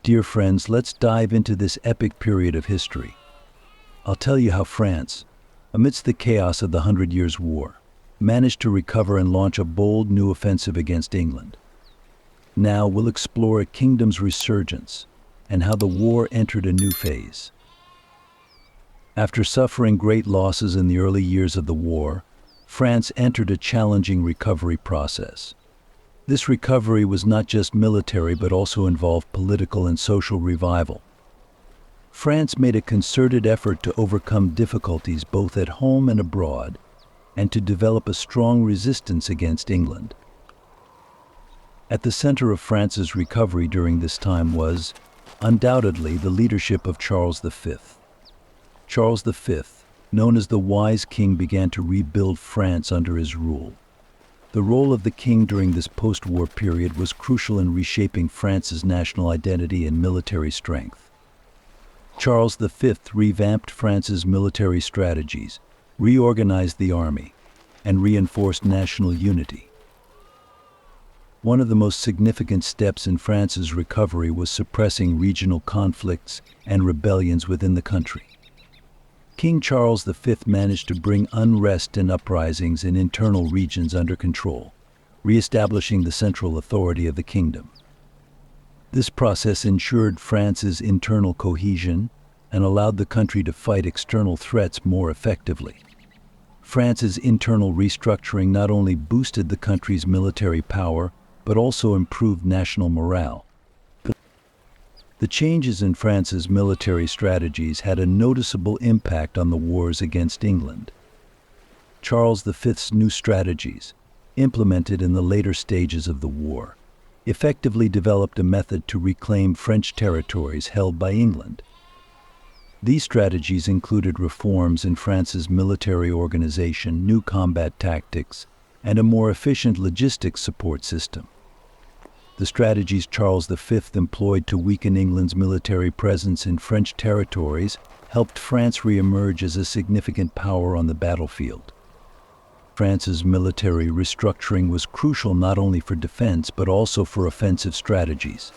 Dear friends, let's dive into this epic period of history. I'll tell you how France, amidst the chaos of the Hundred Years' War, managed to recover and launch a bold new offensive against England. Now we'll explore a kingdom's resurgence and how the war entered a new phase. After suffering great losses in the early years of the war, France entered a challenging recovery process. This recovery was not just military but also involved political and social revival. France made a concerted effort to overcome difficulties both at home and abroad, and to develop a strong resistance against England. At the center of France's recovery during this time was, undoubtedly, the leadership of Charles V. Charles V, known as the Wise King, began to rebuild France under his rule. The role of the king during this post-war period was crucial in reshaping France's national identity and military strength. Charles V revamped France's military strategies, reorganized the army, and reinforced national unity. One of the most significant steps in France's recovery was suppressing regional conflicts and rebellions within the country. King Charles V managed to bring unrest and uprisings in internal regions under control, re-establishing the central authority of the kingdom. This process ensured France's internal cohesion and allowed the country to fight external threats more effectively. France's internal restructuring not only boosted the country's military power, but also improved national morale. The changes in France's military strategies had a noticeable impact on the wars against England. Charles V's new strategies, implemented in the later stages of the war, effectively developed a method to reclaim French territories held by England. These strategies included reforms in France's military organization, new combat tactics, and a more efficient logistics support system. The strategies Charles V employed to weaken England's military presence in French territories helped France re-emerge as a significant power on the battlefield. France's military restructuring was crucial not only for defense but also for offensive strategies.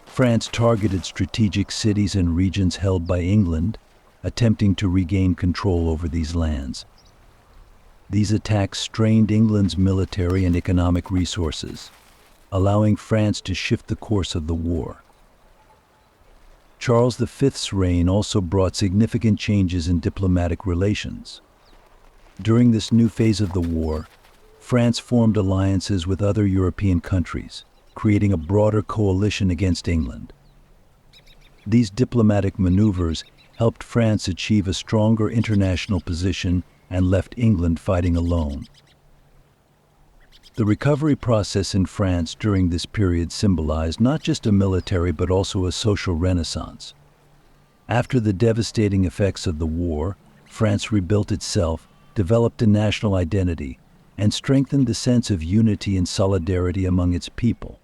France targeted strategic cities and regions held by England, attempting to regain control over these lands. These attacks strained England's military and economic resources, allowing France to shift the course of the war. Charles V's reign also brought significant changes in diplomatic relations. During this new phase of the war, France formed alliances with other European countries, creating a broader coalition against England. These diplomatic maneuvers helped France achieve a stronger international position and left England fighting alone. The recovery process in France during this period symbolized not just a military but also a social renaissance. After the devastating effects of the war, France rebuilt itself, developed a national identity, and strengthened the sense of unity and solidarity among its people.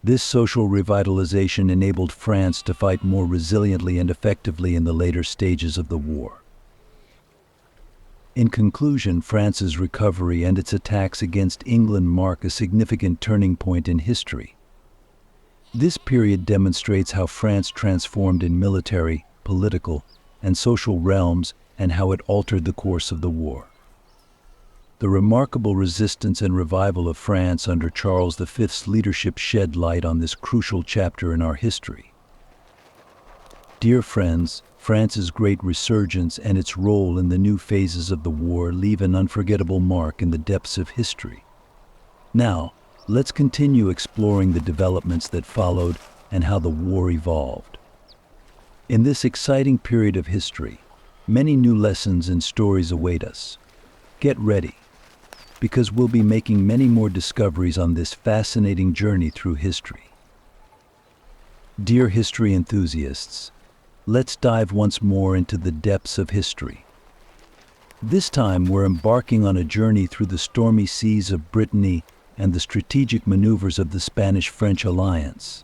This social revitalization enabled France to fight more resiliently and effectively in the later stages of the war. In conclusion, France's recovery and its attacks against England mark a significant turning point in history. This period demonstrates how France transformed in military, political, and social realms and how it altered the course of the war. The remarkable resistance and revival of France under Charles V's leadership shed light on this crucial chapter in our history. Dear friends, France's great resurgence and its role in the new phases of the war leave an unforgettable mark in the depths of history. Now, let's continue exploring the developments that followed and how the war evolved. In this exciting period of history, many new lessons and stories await us. Get ready, because we'll be making many more discoveries on this fascinating journey through history. Dear history enthusiasts, let's dive once more into the depths of history. This time we're embarking on a journey through the stormy seas of Brittany and the strategic maneuvers of the Spanish-French alliance.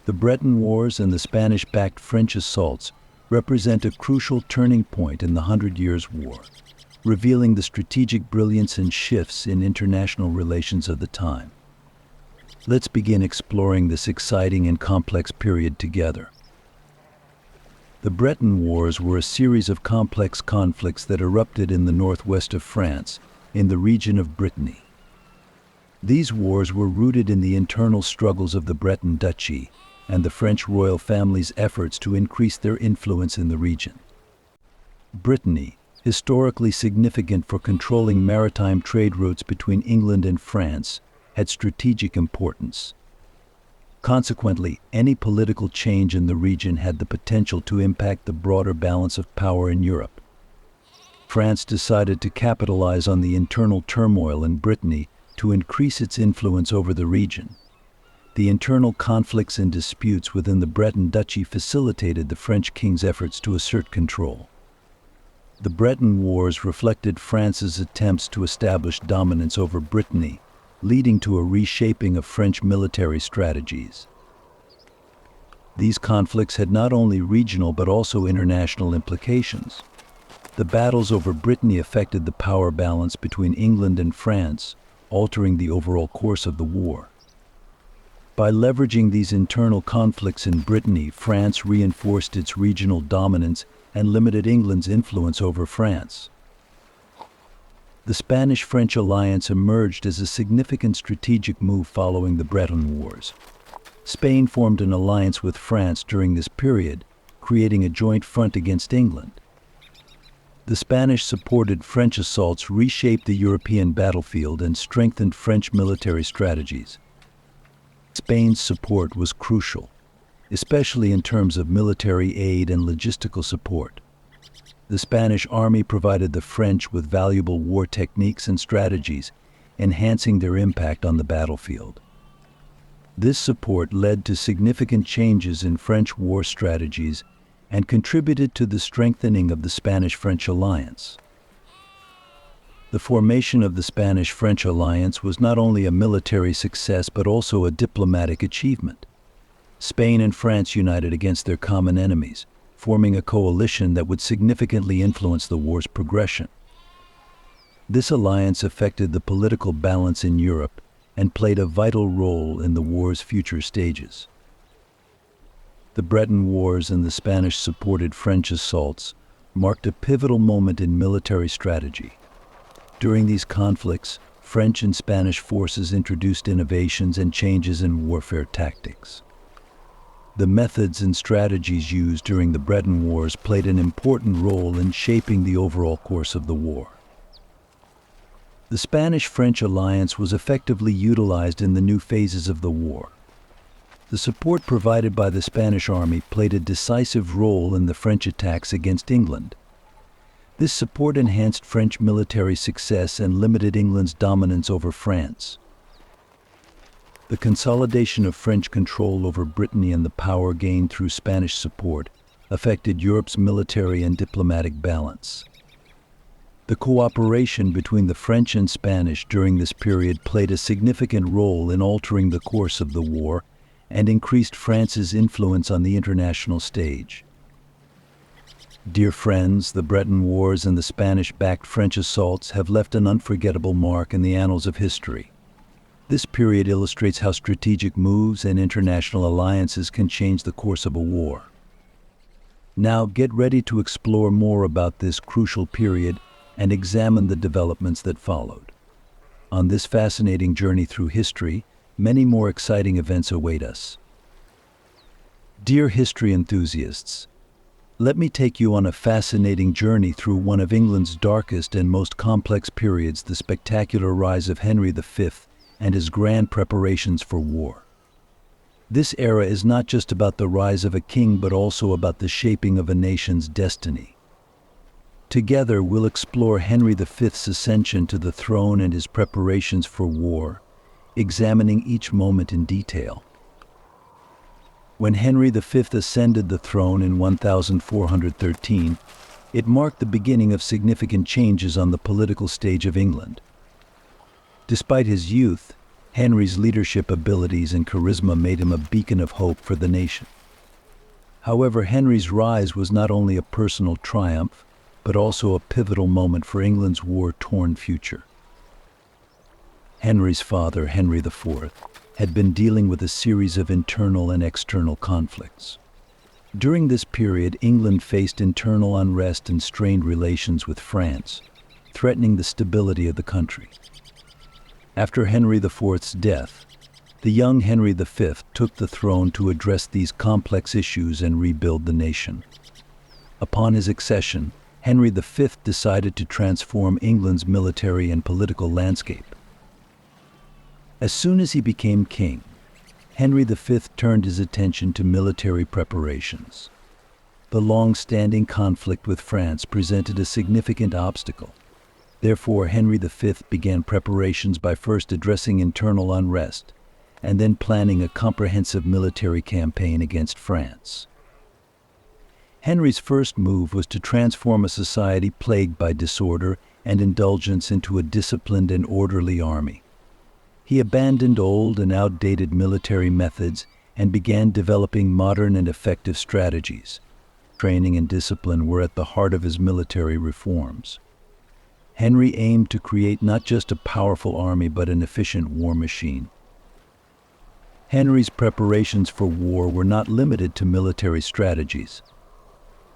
The Breton Wars and the Spanish-backed French assaults represent a crucial turning point in the Hundred Years' War, revealing the strategic brilliance and shifts in international relations of the time. Let's begin exploring this exciting and complex period together. The Breton Wars were a series of complex conflicts that erupted in the northwest of France, in the region of Brittany. These wars were rooted in the internal struggles of the Breton Duchy and the French royal family's efforts to increase their influence in the region. Brittany, historically significant for controlling maritime trade routes between England and France, had strategic importance. Consequently, any political change in the region had the potential to impact the broader balance of power in Europe. France decided to capitalize on the internal turmoil in Brittany to increase its influence over the region. The internal conflicts and disputes within the Breton Duchy facilitated the French king's efforts to assert control. The Breton Wars reflected France's attempts to establish dominance over Brittany, leading to a reshaping of French military strategies. These conflicts had not only regional but also international implications. The battles over Brittany affected the power balance between England and France, altering the overall course of the war. By leveraging these internal conflicts in Brittany, France reinforced its regional dominance and limited England's influence over France. The Spanish-French alliance emerged as a significant strategic move following the Breton Wars. Spain formed an alliance with France during this period, creating a joint front against England. The Spanish-supported French assaults reshaped the European battlefield and strengthened French military strategies. Spain's support was crucial, especially in terms of military aid and logistical support. The Spanish army provided the French with valuable war techniques and strategies, enhancing their impact on the battlefield. This support led to significant changes in French war strategies and contributed to the strengthening of the Spanish-French alliance. The formation of the Spanish-French alliance was not only a military success but also a diplomatic achievement. Spain and France united against their common enemies, forming a coalition that would significantly influence the war's progression. This alliance affected the political balance in Europe and played a vital role in the war's future stages. The Breton Wars and the Spanish-supported French assaults marked a pivotal moment in military strategy. During these conflicts, French and Spanish forces introduced innovations and changes in warfare tactics. The methods and strategies used during the Breton Wars played an important role in shaping the overall course of the war. The Spanish-French alliance was effectively utilized in the new phases of the war. The support provided by the Spanish army played a decisive role in the French attacks against England. This support enhanced French military success and limited England's dominance over France. The consolidation of French control over Brittany and the power gained through Spanish support affected Europe's military and diplomatic balance. The cooperation between the French and Spanish during this period played a significant role in altering the course of the war and increased France's influence on the international stage. Dear friends, the Breton Wars and the Spanish-backed French assaults have left an unforgettable mark in the annals of history. This period illustrates how strategic moves and international alliances can change the course of a war. Now get ready to explore more about this crucial period and examine the developments that followed. On this fascinating journey through history, many more exciting events await us. Dear history enthusiasts, let me take you on a fascinating journey through one of England's darkest and most complex periods, the spectacular rise of Henry V and his grand preparations for war. This era is not just about the rise of a king, but also about the shaping of a nation's destiny. Together, we'll explore Henry V's ascension to the throne and his preparations for war, examining each moment in detail. When Henry V ascended the throne in 1413, it marked the beginning of significant changes on the political stage of England. Despite his youth, Henry's leadership abilities and charisma made him a beacon of hope for the nation. However, Henry's rise was not only a personal triumph, but also a pivotal moment for England's war-torn future. Henry's father, Henry IV, had been dealing with a series of internal and external conflicts. During this period, England faced internal unrest and strained relations with France, threatening the stability of the country. After Henry IV's death, the young Henry V took the throne to address these complex issues and rebuild the nation. Upon his accession, Henry V decided to transform England's military and political landscape. As soon as he became king, Henry V turned his attention to military preparations. The long-standing conflict with France presented a significant obstacle. Therefore, Henry V began preparations by first addressing internal unrest and then planning a comprehensive military campaign against France. Henry's first move was to transform a society plagued by disorder and indulgence into a disciplined and orderly army. He abandoned old and outdated military methods and began developing modern and effective strategies. Training and discipline were at the heart of his military reforms. Henry aimed to create not just a powerful army but an efficient war machine. Henry's preparations for war were not limited to military strategies.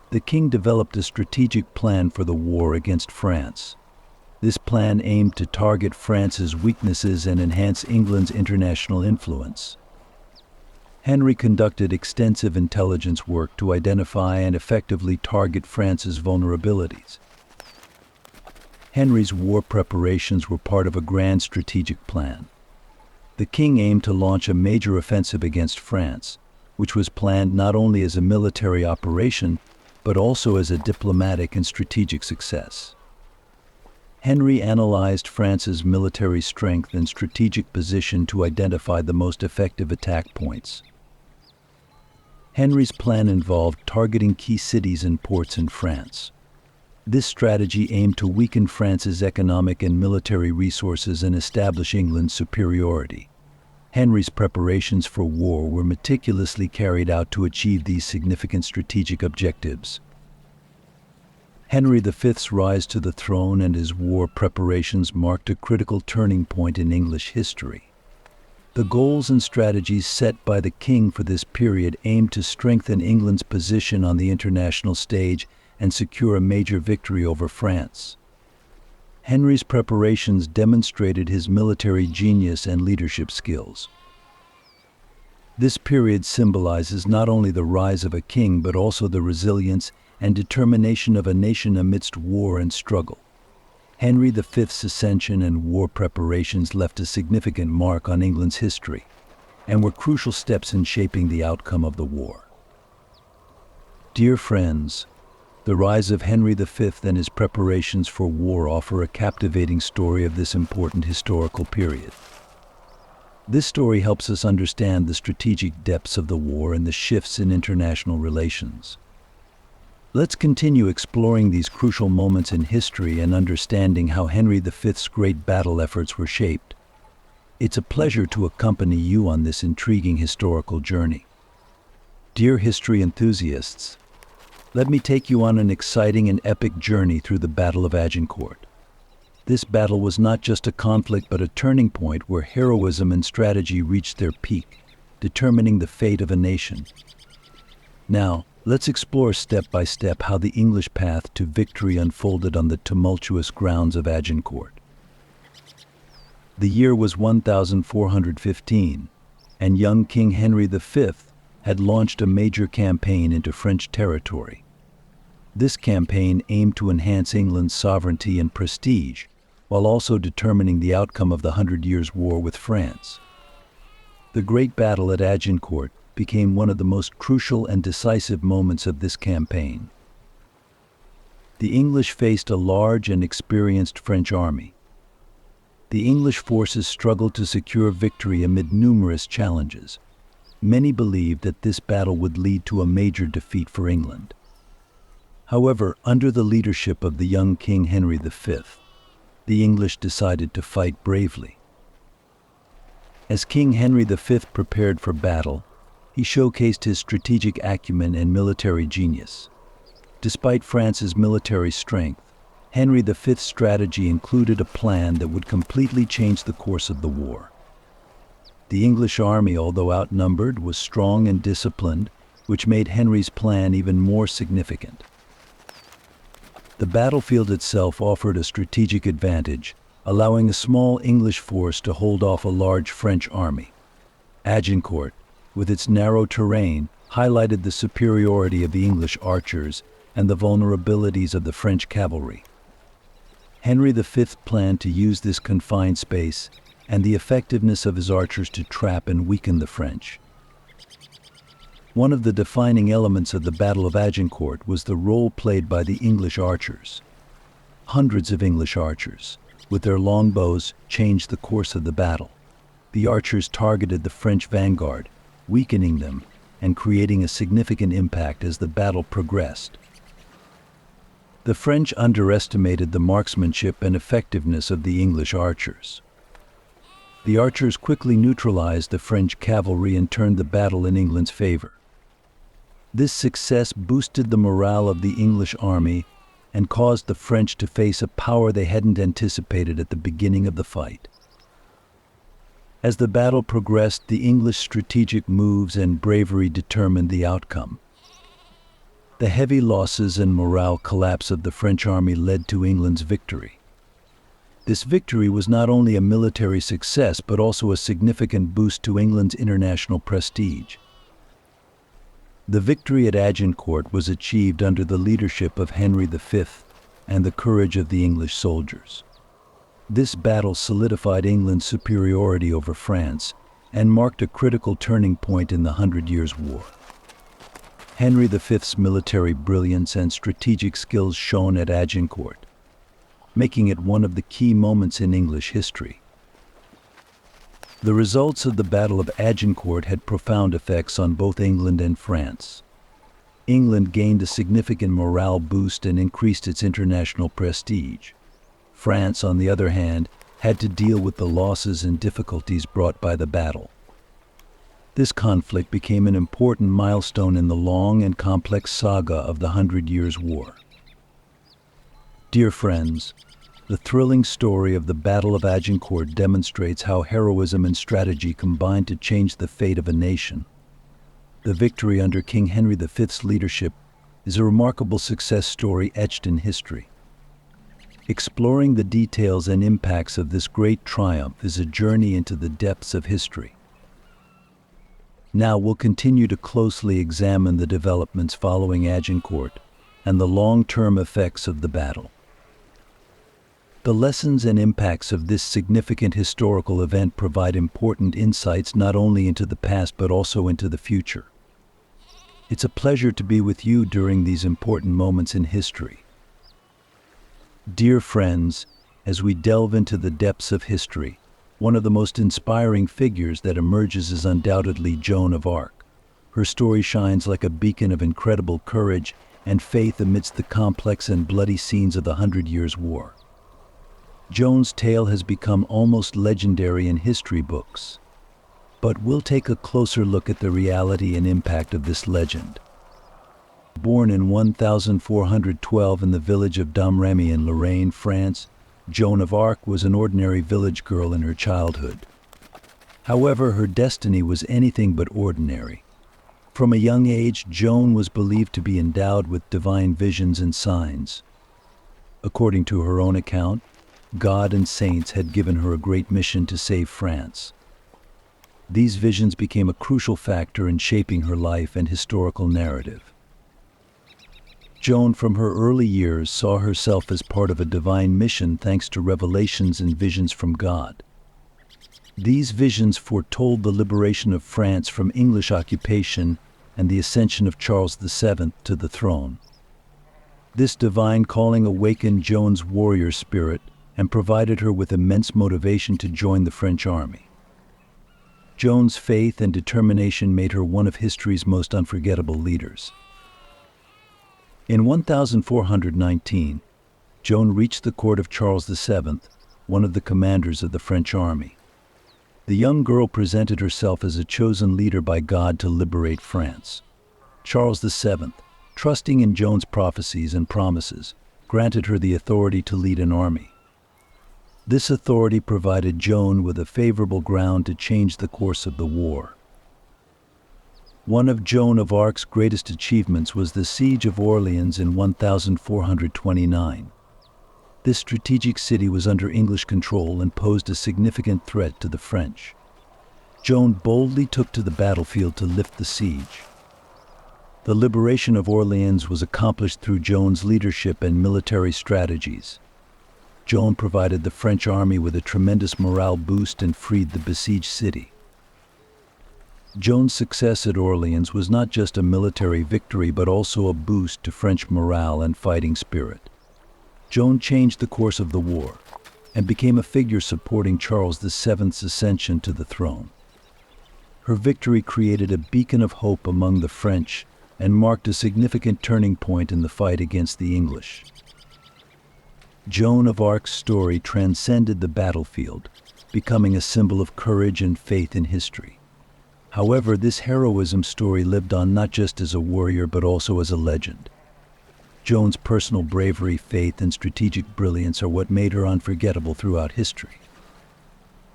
The king developed a strategic plan for the war against France. This plan aimed to target France's weaknesses and enhance England's international influence. Henry conducted extensive intelligence work to identify and effectively target France's vulnerabilities. Henry's war preparations were part of a grand strategic plan. The king aimed to launch a major offensive against France, which was planned not only as a military operation, but also as a diplomatic and strategic success. Henry analyzed France's military strength and strategic position to identify the most effective attack points. Henry's plan involved targeting key cities and ports in France. This strategy aimed to weaken France's economic and military resources and establish England's superiority. Henry's preparations for war were meticulously carried out to achieve these significant strategic objectives. Henry V's rise to the throne and his war preparations marked a critical turning point in English history. The goals and strategies set by the king for this period aimed to strengthen England's position on the international stage and secure a major victory over France. Henry's preparations demonstrated his military genius and leadership skills. This period symbolizes not only the rise of a king but also the resilience and determination of a nation amidst war and struggle. Henry V's ascension and war preparations left a significant mark on England's history and were crucial steps in shaping the outcome of the war. Dear friends, the rise of Henry V and his preparations for war offer a captivating story of this important historical period. This story helps us understand the strategic depths of the war and the shifts in international relations. Let's continue exploring these crucial moments in history and understanding how Henry V's great battle efforts were shaped. It's a pleasure to accompany you on this intriguing historical journey. Dear history enthusiasts, let me take you on an exciting and epic journey through the Battle of Agincourt. This battle was not just a conflict but a turning point where heroism and strategy reached their peak, determining the fate of a nation. Now, let's explore step by step how the English path to victory unfolded on the tumultuous grounds of Agincourt. The year was 1415, and young King Henry V had launched a major campaign into French territory. This campaign aimed to enhance England's sovereignty and prestige, while also determining the outcome of the 100 Years' War with France. The Great Battle at Agincourt became one of the most crucial and decisive moments of this campaign. The English faced a large and experienced French army. The English forces struggled to secure victory amid numerous challenges. Many believed that this battle would lead to a major defeat for England. However, under the leadership of the young King Henry V, the English decided to fight bravely. As King Henry V prepared for battle, he showcased his strategic acumen and military genius. Despite France's military strength, Henry V's strategy included a plan that would completely change the course of the war. The English army, although outnumbered, was strong and disciplined, which made Henry's plan even more significant. The battlefield itself offered a strategic advantage, allowing a small English force to hold off a large French army. Agincourt, with its narrow terrain, highlighted the superiority of the English archers and the vulnerabilities of the French cavalry. Henry V planned to use this confined space and the effectiveness of his archers to trap and weaken the French. One of the defining elements of the Battle of Agincourt was the role played by the English archers. Hundreds of English archers, with their longbows, changed the course of the battle. The archers targeted the French vanguard, weakening them and creating a significant impact as the battle progressed. The French underestimated the marksmanship and effectiveness of the English archers. The archers quickly neutralized the French cavalry and turned the battle in England's favor. This success boosted the morale of the English army and caused the French to face a power they hadn't anticipated at the beginning of the fight. As the battle progressed, the English strategic moves and bravery determined the outcome. The heavy losses and morale collapse of the French army led to England's victory. This victory was not only a military success but also a significant boost to England's international prestige. The victory at Agincourt was achieved under the leadership of Henry V and the courage of the English soldiers. This battle solidified England's superiority over France and marked a critical turning point in the Hundred Years' War. Henry V's military brilliance and strategic skills shone at Agincourt, making it one of the key moments in English history. The results of the Battle of Agincourt had profound effects on both England and France. England gained a significant morale boost and increased its international prestige. France, on the other hand, had to deal with the losses and difficulties brought by the battle. This conflict became an important milestone in the long and complex saga of the Hundred Years' War. Dear friends, the thrilling story of the Battle of Agincourt demonstrates how heroism and strategy combined to change the fate of a nation. The victory under King Henry V's leadership is a remarkable success story etched in history. Exploring the details and impacts of this great triumph is a journey into the depths of history. Now we'll continue to closely examine the developments following Agincourt and the long-term effects of the battle. The lessons and impacts of this significant historical event provide important insights not only into the past but also into the future. It's a pleasure to be with you during these important moments in history. Dear friends, as we delve into the depths of history, one of the most inspiring figures that emerges is undoubtedly Joan of Arc. Her story shines like a beacon of incredible courage and faith amidst the complex and bloody scenes of the Hundred Years' War. Joan's tale has become almost legendary in history books. But we'll take a closer look at the reality and impact of this legend. Born in 1412 in the village of Domremy in Lorraine, France, Joan of Arc was an ordinary village girl in her childhood. However, her destiny was anything but ordinary. From a young age, Joan was believed to be endowed with divine visions and signs. According to her own account, God and saints had given her a great mission to save France. These visions became a crucial factor in shaping her life and historical narrative. Joan, from her early years, saw herself as part of a divine mission thanks to revelations and visions from God. These visions foretold the liberation of France from English occupation and the ascension of Charles VII to the throne. This divine calling awakened Joan's warrior spirit and provided her with immense motivation to join the French army. Joan's faith and determination made her one of history's most unforgettable leaders. In 1419, Joan reached the court of Charles VII, one of the commanders of the French army. The young girl presented herself as a chosen leader by God to liberate France. Charles VII, trusting in Joan's prophecies and promises, granted her the authority to lead an army. This authority provided Joan with a favorable ground to change the course of the war. One of Joan of Arc's greatest achievements was the Siege of Orleans in 1429. This strategic city was under English control and posed a significant threat to the French. Joan boldly took to the battlefield to lift the siege. The liberation of Orleans was accomplished through Joan's leadership and military strategies. Joan provided the French army with a tremendous morale boost and freed the besieged city. Joan's success at Orleans was not just a military victory but also a boost to French morale and fighting spirit. Joan changed the course of the war and became a figure supporting Charles VII's ascension to the throne. Her victory created a beacon of hope among the French and marked a significant turning point in the fight against the English. Joan of Arc's story transcended the battlefield, becoming a symbol of courage and faith in history. However, this heroism story lived on not just as a warrior but also as a legend. Joan's personal bravery, faith, and strategic brilliance are what made her unforgettable throughout history.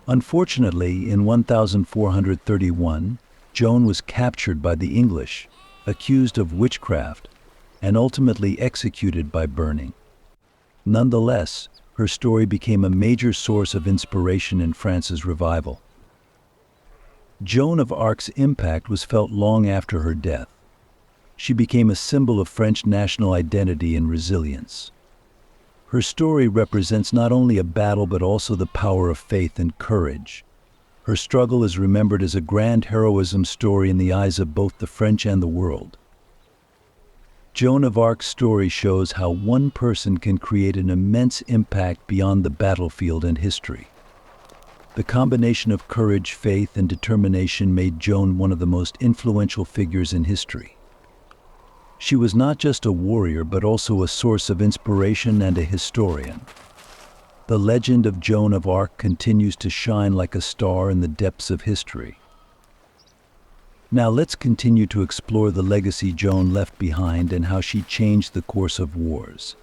Unfortunately, in 1431, Joan was captured by the English, accused of witchcraft, and ultimately executed by burning. Nonetheless, her story became a major source of inspiration in France's revival. Joan of Arc's impact was felt long after her death. She became a symbol of French national identity and resilience. Her story represents not only a battle but also the power of faith and courage. Her struggle is remembered as a grand heroism story in the eyes of both the French and the world. Joan of Arc's story shows how one person can create an immense impact beyond the battlefield and history. The combination of courage, faith, and determination made Joan one of the most influential figures in history. She was not just a warrior but also a source of inspiration and a historian. The legend of Joan of Arc continues to shine like a star in the depths of history. Now let's continue to explore the legacy Joan left behind and how she changed the course of wars.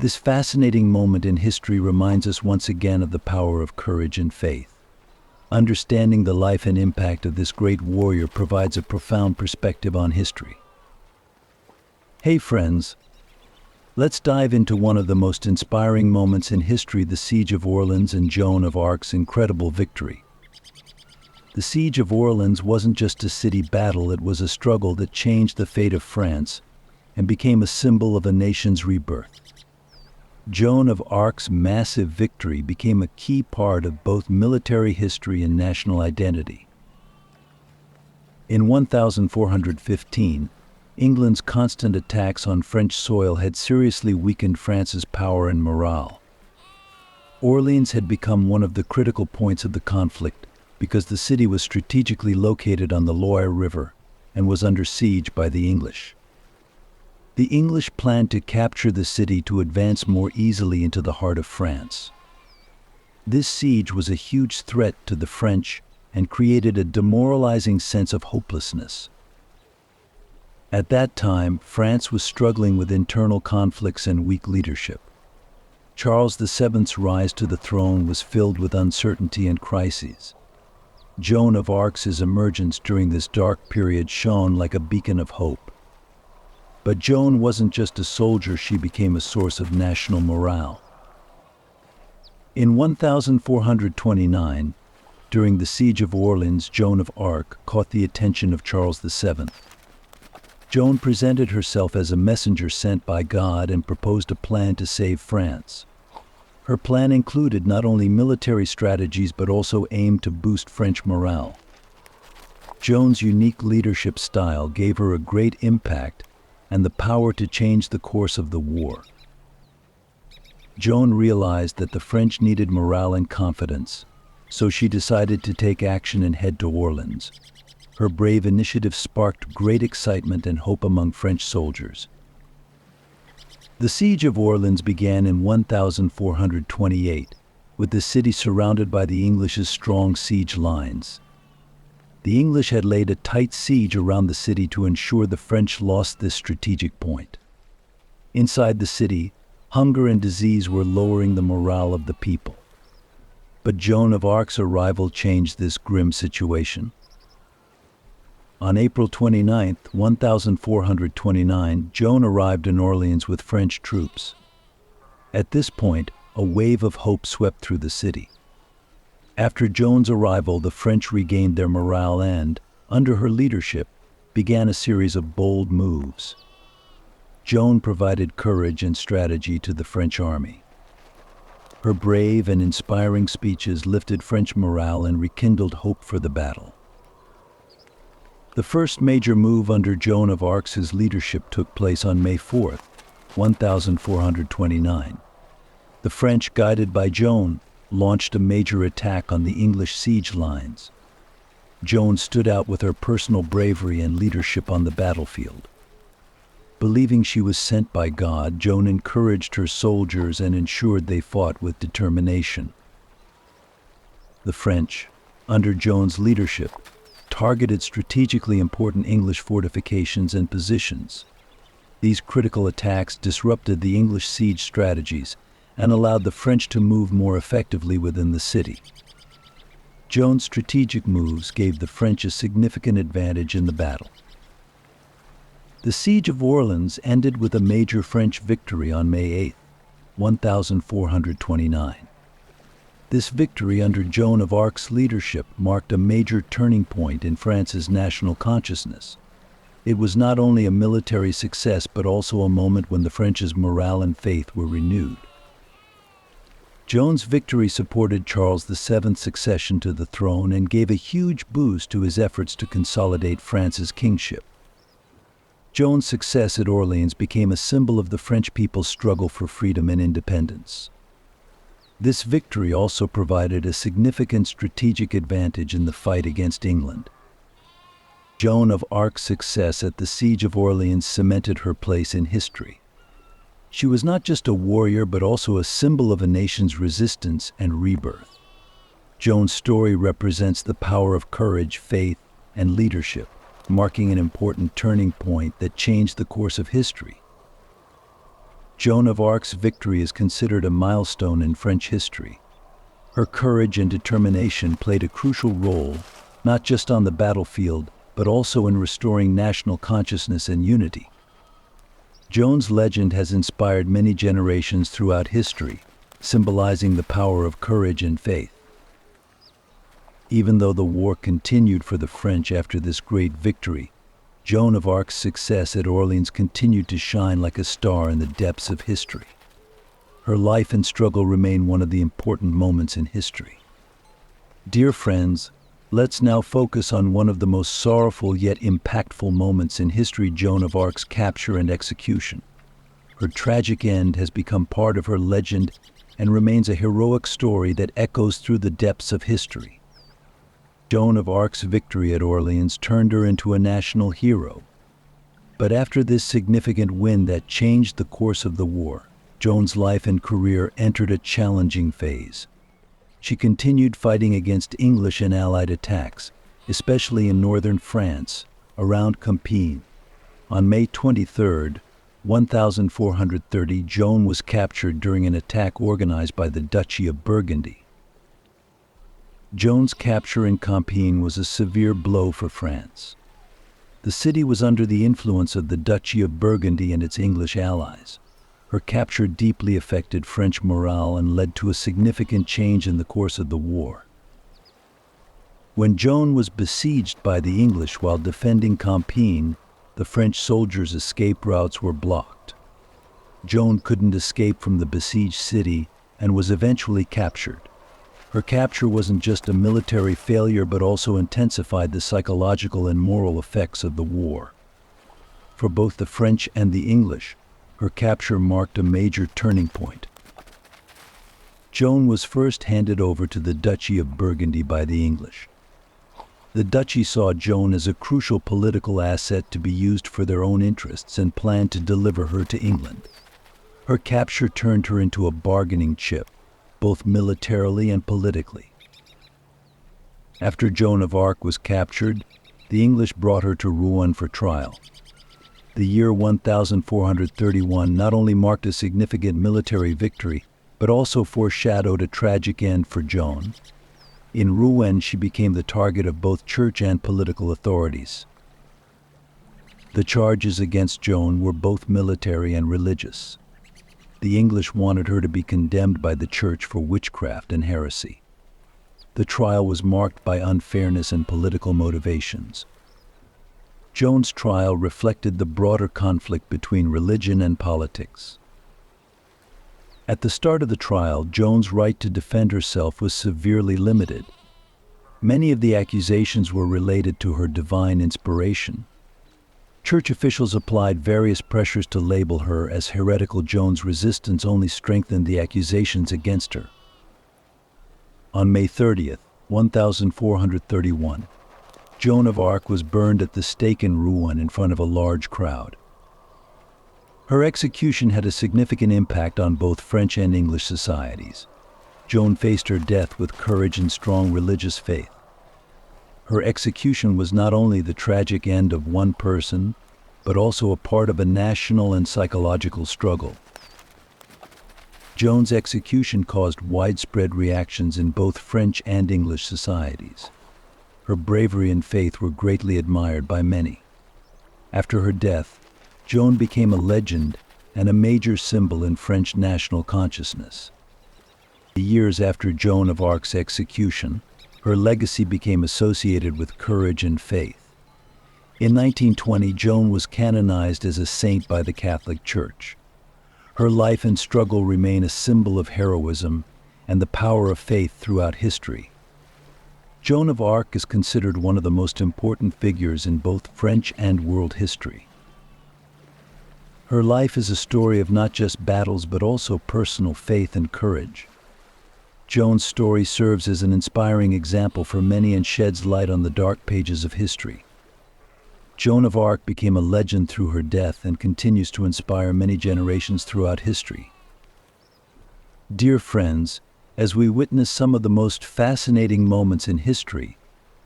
This fascinating moment in history reminds us once again of the power of courage and faith. Understanding the life and impact of this great warrior provides a profound perspective on history. Hey friends, let's dive into one of the most inspiring moments in history, the Siege of Orleans and Joan of Arc's incredible victory. The Siege of Orleans wasn't just a city battle, it was a struggle that changed the fate of France and became a symbol of a nation's rebirth. Joan of Arc's massive victory became a key part of both military history and national identity. In 1415, England's constant attacks on French soil had seriously weakened France's power and morale. Orleans had become one of the critical points of the conflict because the city was strategically located on the Loire River and was under siege by the English. The English planned to capture the city to advance more easily into the heart of France. This siege was a huge threat to the French and created a demoralizing sense of hopelessness. At that time, France was struggling with internal conflicts and weak leadership. Charles VII's rise to the throne was filled with uncertainty and crises. Joan of Arc's emergence during this dark period shone like a beacon of hope. But Joan wasn't just a soldier, she became a source of national morale. In 1429, during the Siege of Orleans, Joan of Arc caught the attention of Charles VII. Joan presented herself as a messenger sent by God and proposed a plan to save France. Her plan included not only military strategies but also aimed to boost French morale. Joan's unique leadership style gave her a great impact and the power to change the course of the war. Joan realized that the French needed morale and confidence, so she decided to take action and head to Orleans. Her brave initiative sparked great excitement and hope among French soldiers. The Siege of Orleans began in 1428, with the city surrounded by the English's strong siege lines. The English had laid a tight siege around the city to ensure the French lost this strategic point. Inside the city, Hunger and disease were lowering the morale of the people. But Joan of Arc's arrival changed this grim situation. On April 29, 1429, Joan arrived in Orleans with French troops. At this point, a wave of hope swept through the city. After Joan's arrival, the French regained their morale and, under her leadership, began a series of bold moves. Joan provided courage and strategy to the French army. Her brave and inspiring speeches lifted French morale and rekindled hope for the battle. The first major move under Joan of Arc's leadership took place on May 4, 1429. The French, guided by Joan, launched a major attack on the English siege lines. Joan stood out with her personal bravery and leadership on the battlefield. Believing she was sent by God, Joan encouraged her soldiers and ensured they fought with determination. The French, under Joan's leadership, targeted strategically important English fortifications and positions. These critical attacks disrupted the English siege strategies and allowed the French to move more effectively within the city. Joan's strategic moves gave the French a significant advantage in the battle. The Siege of Orleans ended with a major French victory on May 8, 1429. This victory under Joan of Arc's leadership marked a major turning point in France's national consciousness. It was not only a military success but also a moment when the French's morale and faith were renewed. Joan's victory supported Charles VII's succession to the throne and gave a huge boost to his efforts to consolidate France's kingship. Joan's success at Orleans became a symbol of the French people's struggle for freedom and independence. This victory also provided a significant strategic advantage in the fight against England. Joan of Arc's success at the Siege of Orleans cemented her place in history. She was not just a warrior but also a symbol of a nation's resistance and rebirth. Joan's story represents the power of courage, faith, and leadership, marking an important turning point that changed the course of history. Joan of Arc's victory is considered a milestone in French history. Her courage and determination played a crucial role, not just on the battlefield, but also in restoring national consciousness and unity. Joan's legend has inspired many generations throughout history, symbolizing the power of courage and faith. Even though the war continued for the French after this great victory, Joan of Arc's success at Orleans continued to shine like a star in the depths of history. Her life and struggle remain one of the important moments in history. Dear friends, let's now focus on one of the most sorrowful yet impactful moments in history: Joan of Arc's capture and execution. Her tragic end has become part of her legend and remains a heroic story that echoes through the depths of history. Joan of Arc's victory at Orleans turned her into a national hero. But after this significant win that changed the course of the war, Joan's life and career entered a challenging phase. She continued fighting against English and Allied attacks, especially in northern France, around Compiègne. On May 23, 1430, Joan was captured during an attack organized by the Duchy of Burgundy. Joan's capture in Compiègne was a severe blow for France. The city was under the influence of the Duchy of Burgundy and its English allies. Her capture deeply affected French morale and led to a significant change in the course of the war. When Joan was besieged by the English while defending Compiègne, the French soldiers' escape routes were blocked. Joan couldn't escape from the besieged city and was eventually captured. Her capture wasn't just a military failure but also intensified the psychological and moral effects of the war. For both the French and the English, her capture marked a major turning point. Joan was first handed over to the Duchy of Burgundy by the English. The duchy saw Joan as a crucial political asset to be used for their own interests and planned to deliver her to England. Her capture turned her into a bargaining chip, both militarily and politically. After Joan of Arc was captured, the English brought her to Rouen for trial. The year 1431 not only marked a significant military victory, but also foreshadowed a tragic end for Joan. In Rouen, she became the target of both church and political authorities. The charges against Joan were both military and religious. The English wanted her to be condemned by the church for witchcraft and heresy. The trial was marked by unfairness and political motivations. Joan's trial reflected the broader conflict between religion and politics. At the start of the trial, Joan's right to defend herself was severely limited. Many of the accusations were related to her divine inspiration. Church officials applied various pressures to label her as heretical. Joan's resistance only strengthened the accusations against her. On May 30th, 1431, Joan of Arc was burned at the stake in Rouen in front of a large crowd. Her execution had a significant impact on both French and English societies. Joan faced her death with courage and strong religious faith. Her execution was not only the tragic end of one person, but also a part of a national and psychological struggle. Joan's execution caused widespread reactions in both French and English societies. Her bravery and faith were greatly admired by many. After her death, Joan became a legend and a major symbol in French national consciousness. Years after Joan of Arc's execution, her legacy became associated with courage and faith. In 1920, Joan was canonized as a saint by the Catholic Church. Her life and struggle remain a symbol of heroism and the power of faith throughout history. Joan of Arc is considered one of the most important figures in both French and world history. Her life is a story of not just battles but also personal faith and courage. Joan's story serves as an inspiring example for many and sheds light on the dark pages of history. Joan of Arc became a legend through her death and continues to inspire many generations throughout history. Dear friends, as we witness some of the most fascinating moments in history,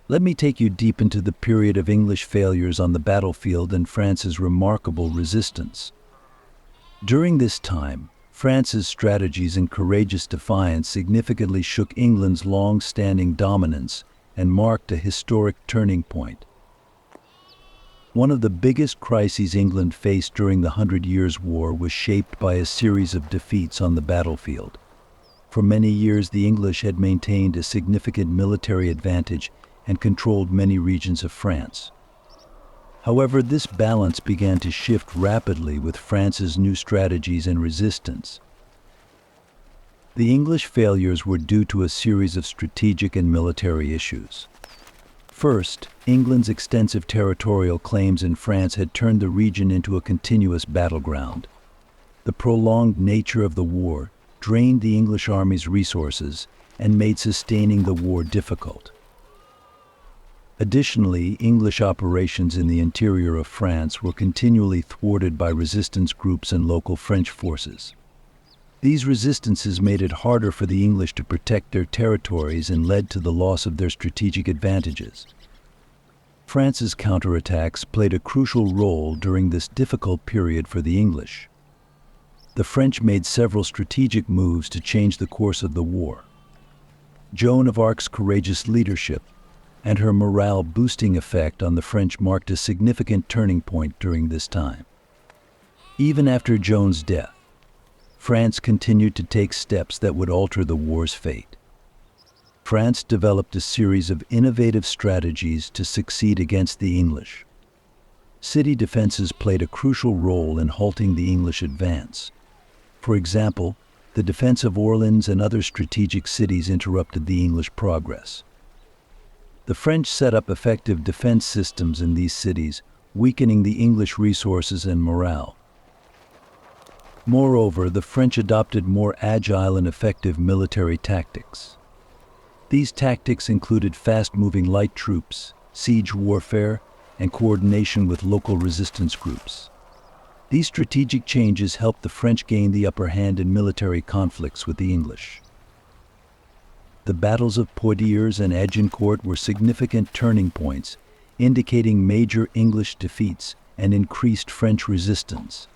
let me take you deep into the period of English failures on the battlefield and France's remarkable resistance. During this time, France's strategies and courageous defiance significantly shook England's long-standing dominance and marked a historic turning point. One of the biggest crises England faced during the 100 Years' War was shaped by a series of defeats on the battlefield. For many years, the English had maintained a significant military advantage and controlled many regions of France. However, this balance began to shift rapidly with France's new strategies and resistance. The English failures were due to a series of strategic and military issues. First, England's extensive territorial claims in France had turned the region into a continuous battleground. The prolonged nature of the war drained the English army's resources and made sustaining the war difficult. Additionally, English operations in the interior of France were continually thwarted by resistance groups and local French forces. These resistances made it harder for the English to protect their territories and led to the loss of their strategic advantages. France's counterattacks played a crucial role during this difficult period for the English. The French made several strategic moves to change the course of the war. Joan of Arc's courageous leadership and her morale-boosting effect on the French marked a significant turning point during this time. Even after Joan's death, France continued to take steps that would alter the war's fate. France developed a series of innovative strategies to succeed against the English. City defenses played a crucial role in halting the English advance. For example, the defense of Orleans and other strategic cities interrupted the English progress. The French set up effective defense systems in these cities, weakening the English resources and morale. Moreover, the French adopted more agile and effective military tactics. These tactics included fast-moving light troops, siege warfare, and coordination with local resistance groups. These strategic changes helped the French gain the upper hand in military conflicts with the English. The battles of Poitiers and Agincourt were significant turning points, indicating major English defeats and increased French resistance.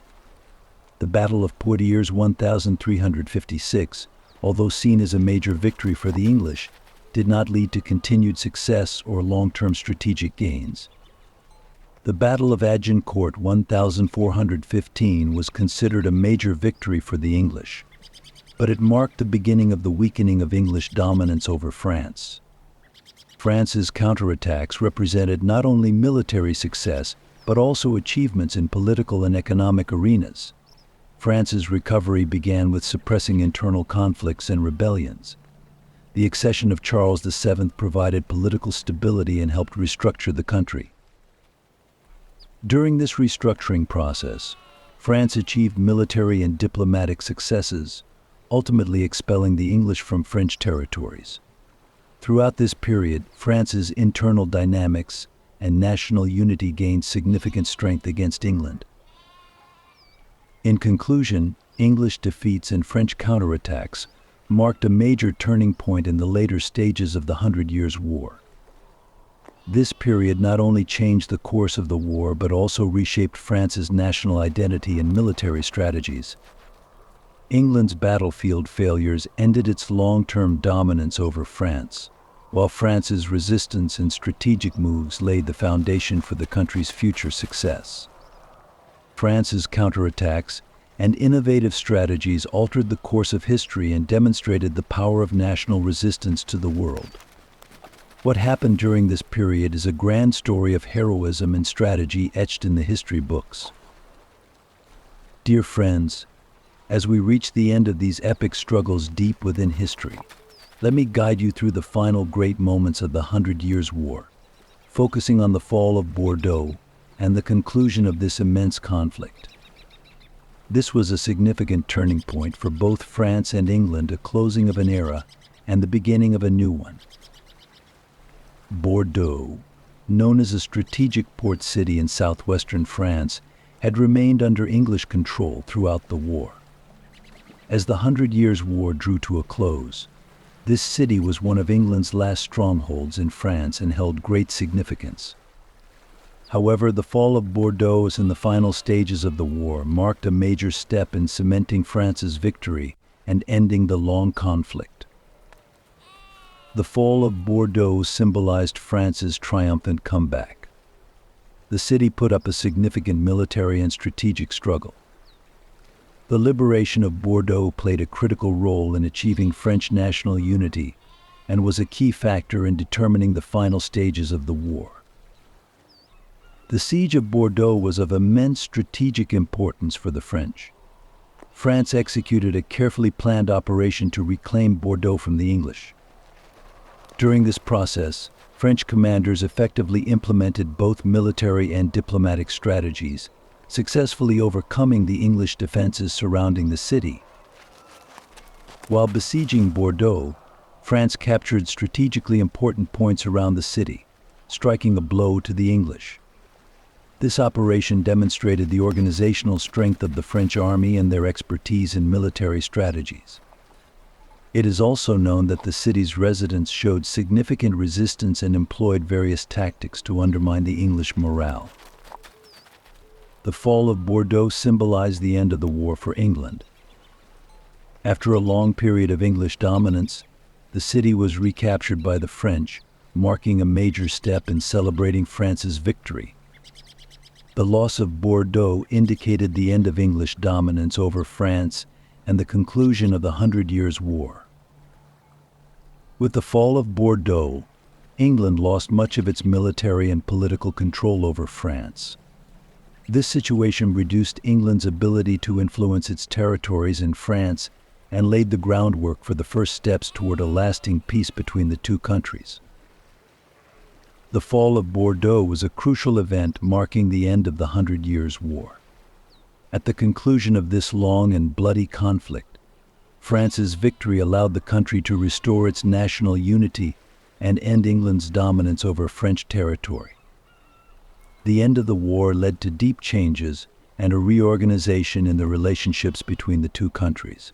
The Battle of Poitiers 1356, although seen as a major victory for the English, did not lead to continued success or long-term strategic gains. The Battle of Agincourt 1415 was considered a major victory for the English, but it marked the beginning of the weakening of English dominance over France. France's counterattacks represented not only military success, but also achievements in political and economic arenas. France's recovery began with suppressing internal conflicts and rebellions. The accession of Charles VII provided political stability and helped restructure the country. During this restructuring process, France achieved military and diplomatic successes, ultimately expelling the English from French territories. Throughout this period, France's internal dynamics and national unity gained significant strength against England. In conclusion, English defeats and French counterattacks marked a major turning point in the later stages of the Hundred Years' War. This period not only changed the course of the war but also reshaped France's national identity and military strategies. England's battlefield failures ended its long-term dominance over France, while France's resistance and strategic moves laid the foundation for the country's future success. France's counterattacks and innovative strategies altered the course of history and demonstrated the power of national resistance to the world. What happened during this period is a grand story of heroism and strategy etched in the history books. Dear friends, as we reach the end of these epic struggles deep within history, let me guide you through the final great moments of the Hundred Years' War, focusing on the fall of Bordeaux and the conclusion of this immense conflict. This was a significant turning point for both France and England, a closing of an era and the beginning of a new one. Bordeaux, known as a strategic port city in southwestern France, had remained under English control throughout the war. As the Hundred Years' War drew to a close, this city was one of England's last strongholds in France and held great significance. However, the fall of Bordeaux in the final stages of the war marked a major step in cementing France's victory and ending the long conflict. The fall of Bordeaux symbolized France's triumphant comeback. The city put up a significant military and strategic struggle. The liberation of Bordeaux played a critical role in achieving French national unity and was a key factor in determining the final stages of the war. The siege of Bordeaux was of immense strategic importance for the French. France executed a carefully planned operation to reclaim Bordeaux from the English. During this process, French commanders effectively implemented both military and diplomatic strategies, successfully overcoming the English defenses surrounding the city. While besieging Bordeaux, France captured strategically important points around the city, striking a blow to the English. This operation demonstrated the organizational strength of the French army and their expertise in military strategies. It is also known that the city's residents showed significant resistance and employed various tactics to undermine the English morale. The fall of Bordeaux symbolized the end of the war for England. After a long period of English dominance, the city was recaptured by the French, marking a major step in celebrating France's victory. The loss of Bordeaux indicated the end of English dominance over France and the conclusion of the Hundred Years' War. With the fall of Bordeaux, England lost much of its military and political control over France. This situation reduced England's ability to influence its territories in France and laid the groundwork for the first steps toward a lasting peace between the two countries. The fall of Bordeaux was a crucial event marking the end of the Hundred Years' War. At the conclusion of this long and bloody conflict, France's victory allowed the country to restore its national unity and end England's dominance over French territory. The end of the war led to deep changes and a reorganization in the relationships between the two countries.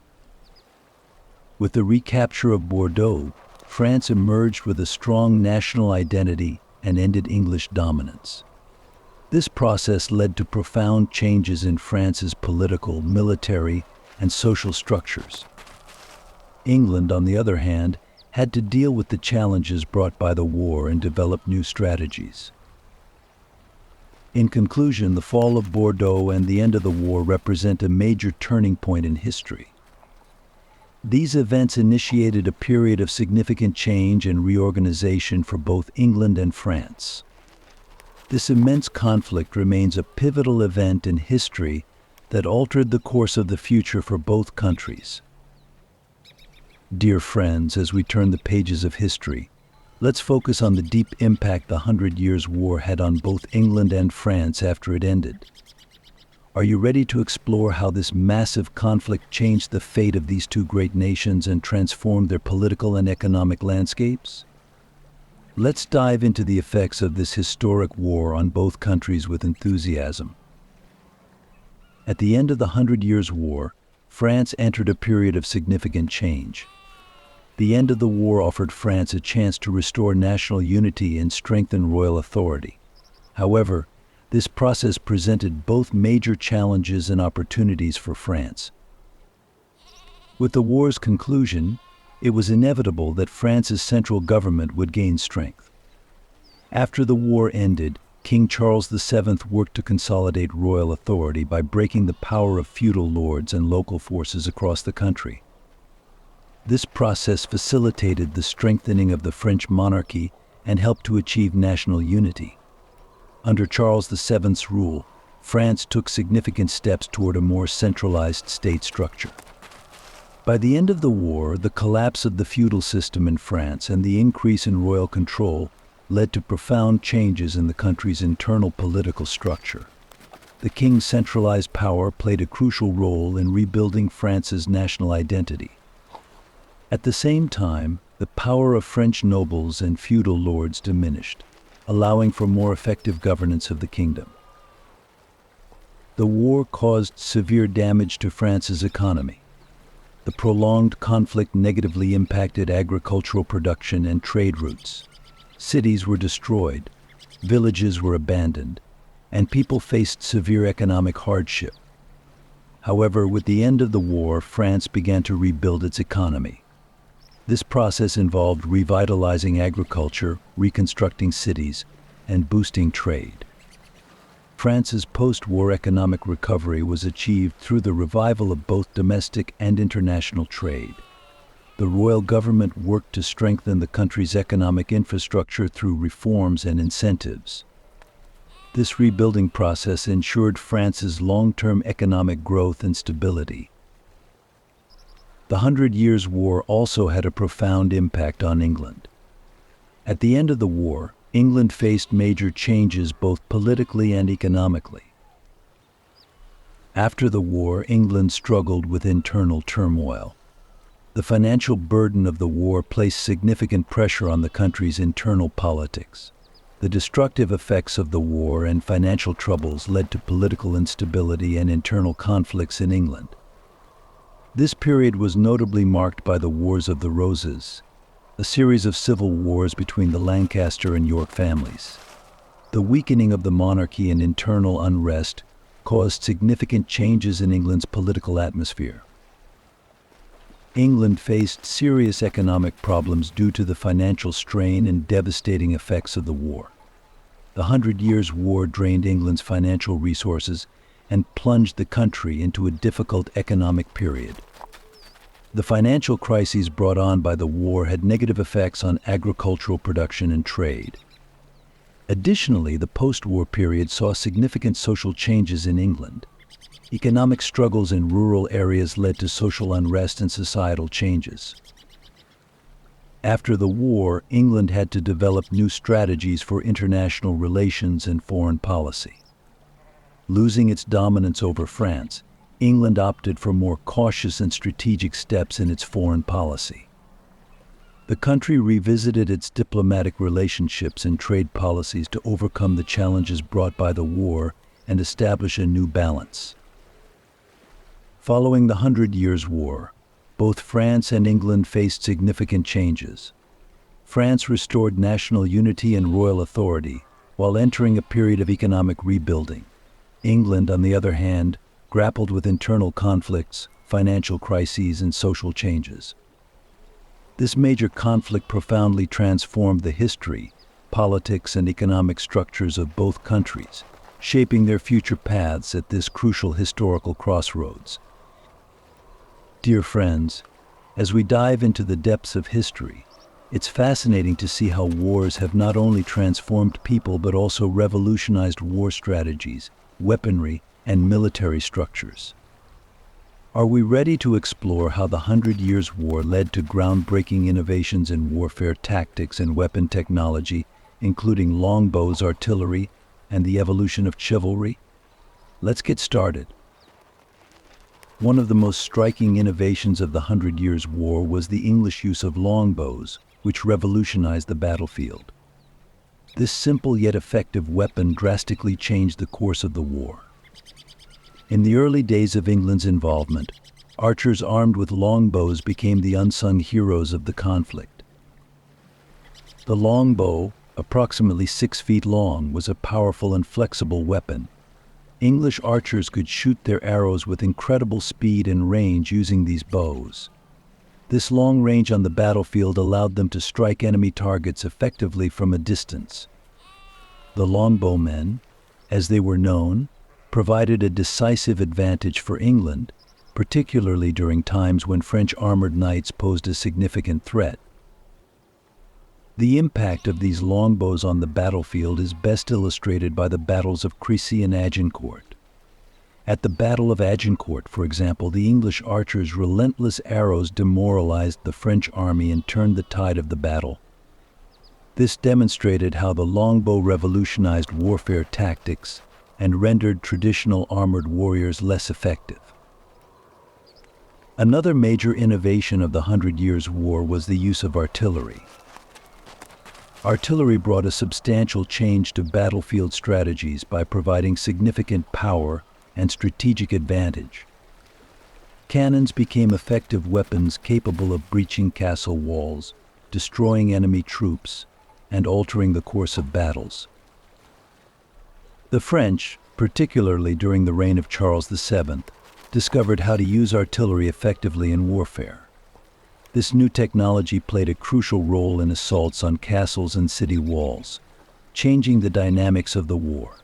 With the recapture of Bordeaux, France emerged with a strong national identity and ended English dominance. This process led to profound changes in France's political, military, and social structures. England, on the other hand, had to deal with the challenges brought by the war and develop new strategies. In conclusion, the fall of Bordeaux and the end of the war represent a major turning point in history. These events initiated a period of significant change and reorganization for both England and France. This immense conflict remains a pivotal event in history that altered the course of the future for both countries. Dear friends, as we turn the pages of history, let's focus on the deep impact the Hundred Years' War had on both England and France after it ended. Are you ready to explore how this massive conflict changed the fate of these two great nations and transformed their political and economic landscapes? Let's dive into the effects of this historic war on both countries with enthusiasm. At the end of the Hundred Years' War, France entered a period of significant change. The end of the war offered France a chance to restore national unity and strengthen royal authority. However, this process presented both major challenges and opportunities for France. With the war's conclusion, it was inevitable that France's central government would gain strength. After the war ended, King Charles VII worked to consolidate royal authority by breaking the power of feudal lords and local forces across the country. This process facilitated the strengthening of the French monarchy and helped to achieve national unity. Under Charles VII's rule, France took significant steps toward a more centralized state structure. By the end of the war, the collapse of the feudal system in France and the increase in royal control led to profound changes in the country's internal political structure. The king's centralized power played a crucial role in rebuilding France's national identity. At the same time, the power of French nobles and feudal lords diminished, allowing for more effective governance of the kingdom. The war caused severe damage to France's economy. The prolonged conflict negatively impacted agricultural production and trade routes. Cities were destroyed, villages were abandoned, and people faced severe economic hardship. However, with the end of the war, France began to rebuild its economy. This process involved revitalizing agriculture, reconstructing cities, and boosting trade. France's post-war economic recovery was achieved through the revival of both domestic and international trade. The royal government worked to strengthen the country's economic infrastructure through reforms and incentives. This rebuilding process ensured France's long-term economic growth and stability. The Hundred Years' War also had a profound impact on England. At the end of the war, England faced major changes both politically and economically. After the war, England struggled with internal turmoil. The financial burden of the war placed significant pressure on the country's internal politics. The destructive effects of the war and financial troubles led to political instability and internal conflicts in England. This period was notably marked by the Wars of the Roses, a series of civil wars between the Lancaster and York families. The weakening of the monarchy and internal unrest caused significant changes in England's political atmosphere. England faced serious economic problems due to the financial strain and devastating effects of the war. The Hundred Years' War drained England's financial resources and plunged the country into a difficult economic period. The financial crises brought on by the war had negative effects on agricultural production and trade. Additionally, the post-war period saw significant social changes in England. Economic struggles in rural areas led to social unrest and societal changes. After the war, England had to develop new strategies for international relations and foreign policy. Losing its dominance over France, England opted for more cautious and strategic steps in its foreign policy. The country revisited its diplomatic relationships and trade policies to overcome the challenges brought by the war and establish a new balance. Following the Hundred Years' War, both France and England faced significant changes. France restored national unity and royal authority, while entering a period of economic rebuilding. England, on the other hand, grappled with internal conflicts, financial crises, and social changes. This major conflict profoundly transformed the history, politics, and economic structures of both countries, shaping their future paths at this crucial historical crossroads. Dear friends, as we dive into the depths of history, it's fascinating to see how wars have not only transformed people but also revolutionized war strategies, weaponry, and military structures. Are we ready to explore how the Hundred Years' War led to groundbreaking innovations in warfare tactics and weapon technology, including longbows, artillery, and the evolution of chivalry? Let's get started. One of the most striking innovations of the Hundred Years' War was the English use of longbows, which revolutionized the battlefield. This simple yet effective weapon drastically changed the course of the war. In the early days of England's involvement, archers armed with longbows became the unsung heroes of the conflict. The longbow, approximately 6 feet long, was a powerful and flexible weapon. English archers could shoot their arrows with incredible speed and range using these bows. This long range on the battlefield allowed them to strike enemy targets effectively from a distance. The longbowmen, as they were known, provided a decisive advantage for England, particularly during times when French armored knights posed a significant threat. The impact of these longbows on the battlefield is best illustrated by the battles of Crecy and Agincourt. At the Battle of Agincourt, for example, the English archers' relentless arrows demoralized the French army and turned the tide of the battle. This demonstrated how the longbow revolutionized warfare tactics and rendered traditional armored warriors less effective. Another major innovation of the Hundred Years' War was the use of artillery. Artillery brought a substantial change to battlefield strategies by providing significant power and strategic advantage. Cannons became effective weapons capable of breaching castle walls, destroying enemy troops, and altering the course of battles. The French, particularly during the reign of Charles VII, discovered how to use artillery effectively in warfare. This new technology played a crucial role in assaults on castles and city walls, changing the dynamics of the war.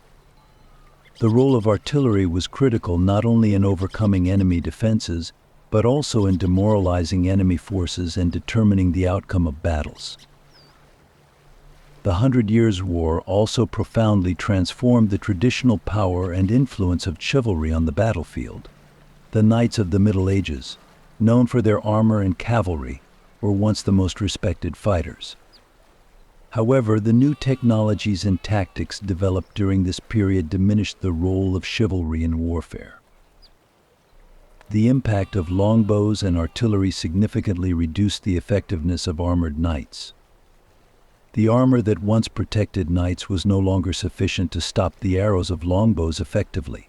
The role of artillery was critical not only in overcoming enemy defenses, but also in demoralizing enemy forces and determining the outcome of battles. The Hundred Years' War also profoundly transformed the traditional power and influence of chivalry on the battlefield. The knights of the Middle Ages, known for their armor and cavalry, were once the most respected fighters. However, the new technologies and tactics developed during this period diminished the role of chivalry in warfare. The impact of longbows and artillery significantly reduced the effectiveness of armored knights. The armor that once protected knights was no longer sufficient to stop the arrows of longbows effectively.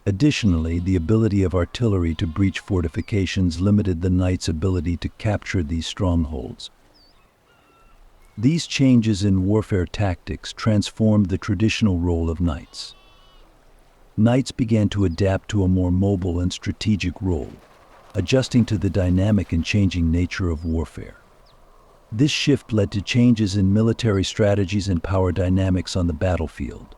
Additionally, the ability of artillery to breach fortifications limited the knights' ability to capture these strongholds. These changes in warfare tactics transformed the traditional role of knights. Knights began to adapt to a more mobile and strategic role, adjusting to the dynamic and changing nature of warfare. This shift led to changes in military strategies and power dynamics on the battlefield.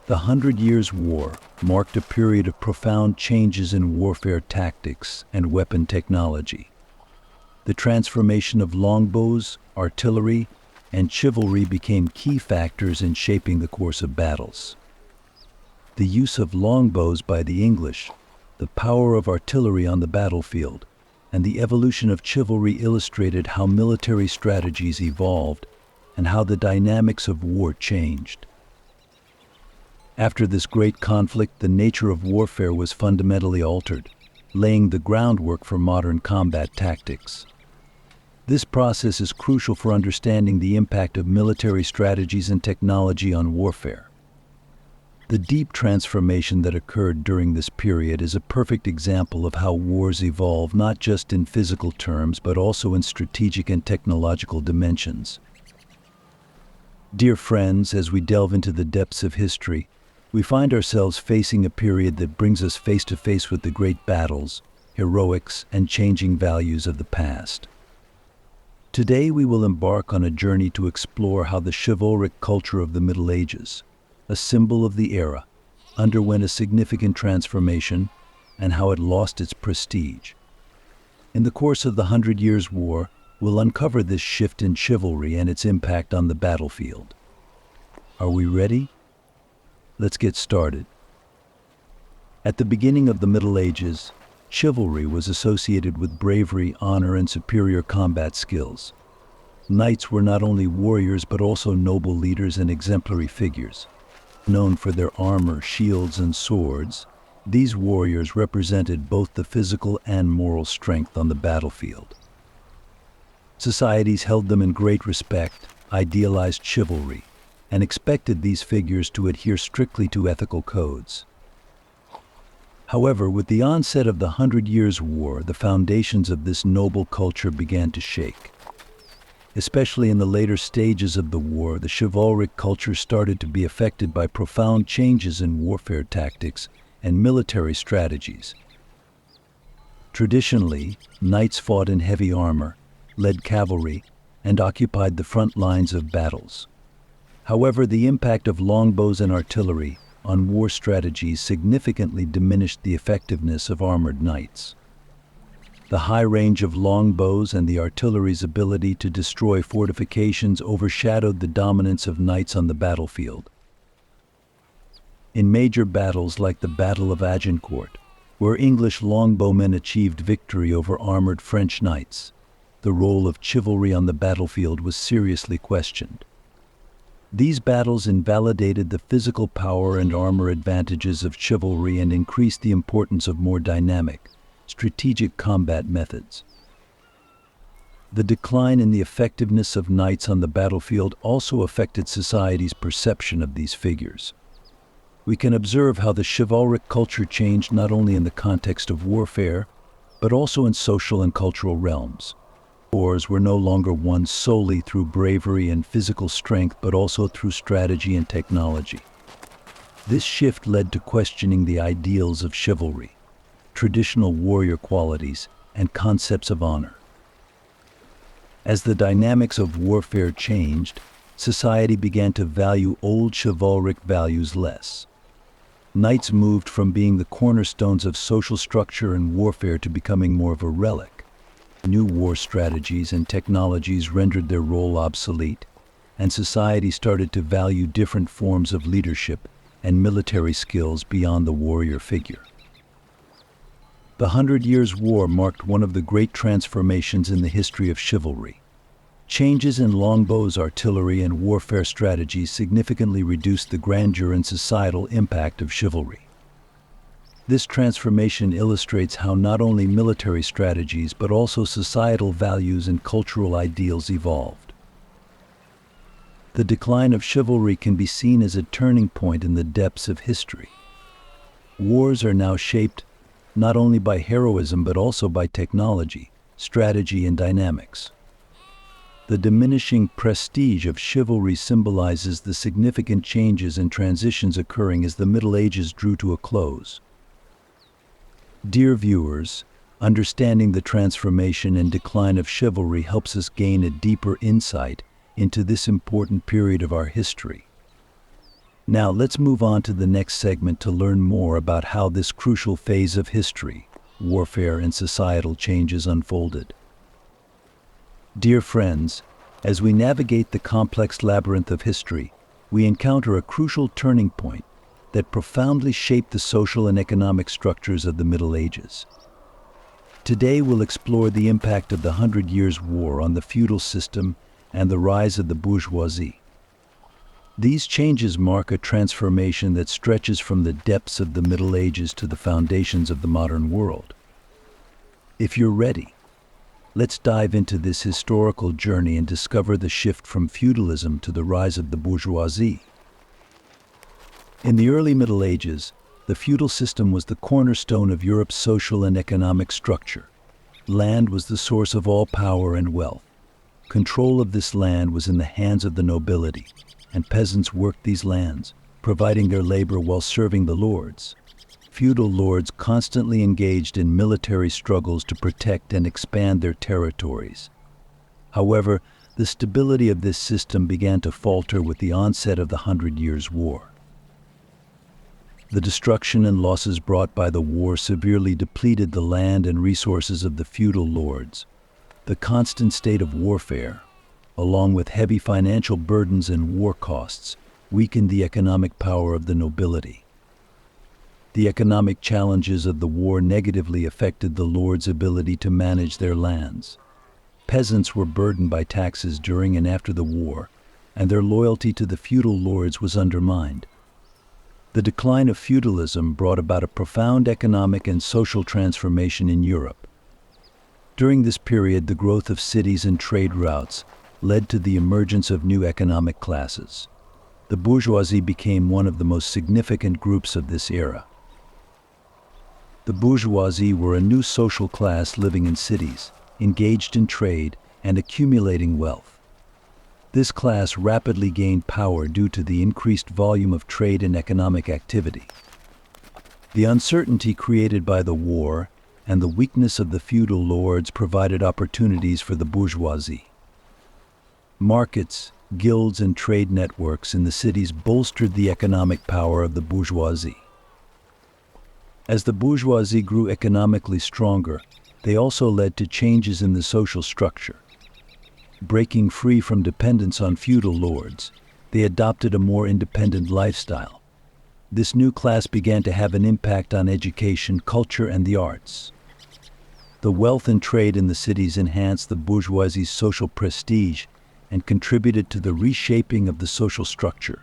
The Hundred Years' War marked a period of profound changes in warfare tactics and weapon technology. The transformation of longbows, artillery, and chivalry became key factors in shaping the course of battles. The use of longbows by the English, the power of artillery on the battlefield, and the evolution of chivalry illustrated how military strategies evolved and how the dynamics of war changed. After this great conflict, the nature of warfare was fundamentally altered, laying the groundwork for modern combat tactics. This process is crucial for understanding the impact of military strategies and technology on warfare. The deep transformation that occurred during this period is a perfect example of how wars evolve not just in physical terms but also in strategic and technological dimensions. Dear friends, as we delve into the depths of history, we find ourselves facing a period that brings us face to face with the great battles, heroics, and changing values of the past. Today we will embark on a journey to explore how the chivalric culture of the Middle Ages, a symbol of the era, underwent a significant transformation and how it lost its prestige. In the course of the Hundred Years' War, we'll uncover this shift in chivalry and its impact on the battlefield. Are we ready? Let's get started. At the beginning of the Middle Ages, chivalry was associated with bravery, honor, and superior combat skills. Knights were not only warriors but also noble leaders and exemplary figures. Known for their armor, shields, and swords, these warriors represented both the physical and moral strength on the battlefield. Societies held them in great respect, idealized chivalry, and expected these figures to adhere strictly to ethical codes. However, with the onset of the Hundred Years' War, the foundations of this noble culture began to shake. Especially in the later stages of the war, the chivalric culture started to be affected by profound changes in warfare tactics and military strategies. Traditionally, knights fought in heavy armor, led cavalry, and occupied the front lines of battles. However, the impact of longbows and artillery on war strategies significantly diminished the effectiveness of armored knights. The high range of longbows and the artillery's ability to destroy fortifications overshadowed the dominance of knights on the battlefield. In major battles like the Battle of Agincourt, where English longbowmen achieved victory over armored French knights, the role of chivalry on the battlefield was seriously questioned. These battles invalidated the physical power and armor advantages of chivalry and increased the importance of more dynamic, strategic combat methods. The decline in the effectiveness of knights on the battlefield also affected society's perception of these figures. We can observe how the chivalric culture changed not only in the context of warfare, but also in social and cultural realms. Wars were no longer won solely through bravery and physical strength, but also through strategy and technology. This shift led to questioning the ideals of chivalry, traditional warrior qualities, and concepts of honor. As the dynamics of warfare changed, society began to value old chivalric values less. Knights moved from being the cornerstones of social structure and warfare to becoming more of a relic. New war strategies and technologies rendered their role obsolete, and society started to value different forms of leadership and military skills beyond the warrior figure. The Hundred Years' War marked one of the great transformations in the history of chivalry. Changes in longbows, artillery, and warfare strategies significantly reduced the grandeur and societal impact of chivalry. This transformation illustrates how not only military strategies but also societal values and cultural ideals evolved. The decline of chivalry can be seen as a turning point in the depths of history. Wars are now shaped not only by heroism but also by technology, strategy, and dynamics. The diminishing prestige of chivalry symbolizes the significant changes and transitions occurring as the Middle Ages drew to a close. Dear viewers, understanding the transformation and decline of chivalry helps us gain a deeper insight into this important period of our history. Now let's move on to the next segment to learn more about how this crucial phase of history, warfare, and societal changes unfolded. Dear friends, as we navigate the complex labyrinth of history, we encounter a crucial turning point that profoundly shaped the social and economic structures of the Middle Ages. Today we'll explore the impact of the Hundred Years' War on the feudal system and the rise of the bourgeoisie. These changes mark a transformation that stretches from the depths of the Middle Ages to the foundations of the modern world. If you're ready, let's dive into this historical journey and discover the shift from feudalism to the rise of the bourgeoisie. In the early Middle Ages, the feudal system was the cornerstone of Europe's social and economic structure. Land was the source of all power and wealth. Control of this land was in the hands of the nobility, and peasants worked these lands, providing their labor while serving the lords. Feudal lords constantly engaged in military struggles to protect and expand their territories. However, the stability of this system began to falter with the onset of the Hundred Years' War. The destruction and losses brought by the war severely depleted the land and resources of the feudal lords. The constant state of warfare, along with heavy financial burdens and war costs, weakened the economic power of the nobility. The economic challenges of the war negatively affected the lords' ability to manage their lands. Peasants were burdened by taxes during and after the war, and their loyalty to the feudal lords was undermined. The decline of feudalism brought about a profound economic and social transformation in Europe. During this period, the growth of cities and trade routes led to the emergence of new economic classes. The bourgeoisie became one of the most significant groups of this era. The bourgeoisie were a new social class living in cities, engaged in trade, and accumulating wealth. This class rapidly gained power due to the increased volume of trade and economic activity. The uncertainty created by the war and the weakness of the feudal lords provided opportunities for the bourgeoisie. Markets, guilds, and trade networks in the cities bolstered the economic power of the bourgeoisie. As the bourgeoisie grew economically stronger, they also led to changes in the social structure. Breaking free from dependence on feudal lords, they adopted a more independent lifestyle. This new class began to have an impact on education, culture, and the arts. The wealth and trade in the cities enhanced the bourgeoisie's social prestige and contributed to the reshaping of the social structure.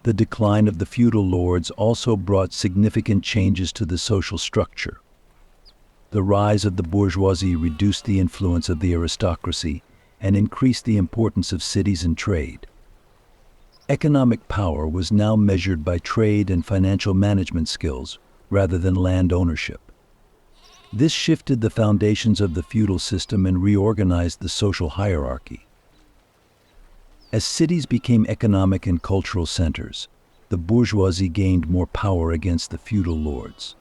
The decline of the feudal lords also brought significant changes to the social structure. The rise of the bourgeoisie reduced the influence of the aristocracy and increased the importance of cities and trade. Economic power was now measured by trade and financial management skills rather than land ownership. This shifted the foundations of the feudal system and reorganized the social hierarchy. As cities became economic and cultural centers, the bourgeoisie gained more power against the feudal lords.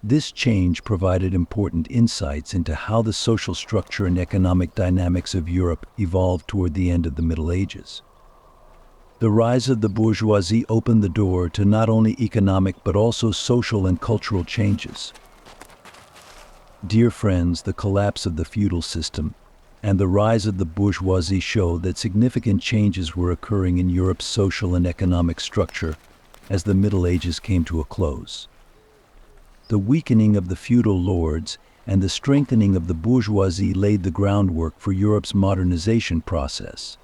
This change provided important insights into how the social structure and economic dynamics of Europe evolved toward the end of the Middle Ages. The rise of the bourgeoisie opened the door to not only economic but also social and cultural changes. Dear friends, the collapse of the feudal system and the rise of the bourgeoisie show that significant changes were occurring in Europe's social and economic structure as the Middle Ages came to a close. The weakening of the feudal lords and the strengthening of the bourgeoisie laid the groundwork for Europe's modernization process.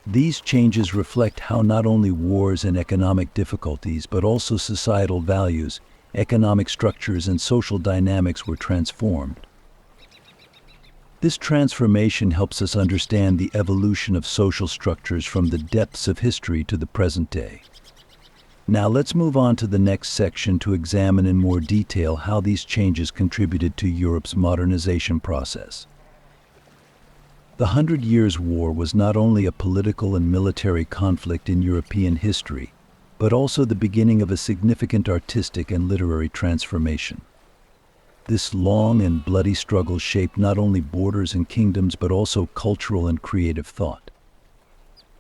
These changes reflect how not only wars and economic difficulties, but also societal values, economic structures, and social dynamics were transformed. This transformation helps us understand the evolution of social structures from the depths of history to the present day. Now let's move on to the next section to examine in more detail how these changes contributed to Europe's modernization process. The Hundred Years' War was not only a political and military conflict in European history, but also the beginning of a significant artistic and literary transformation. This long and bloody struggle shaped not only borders and kingdoms, but also cultural and creative thought.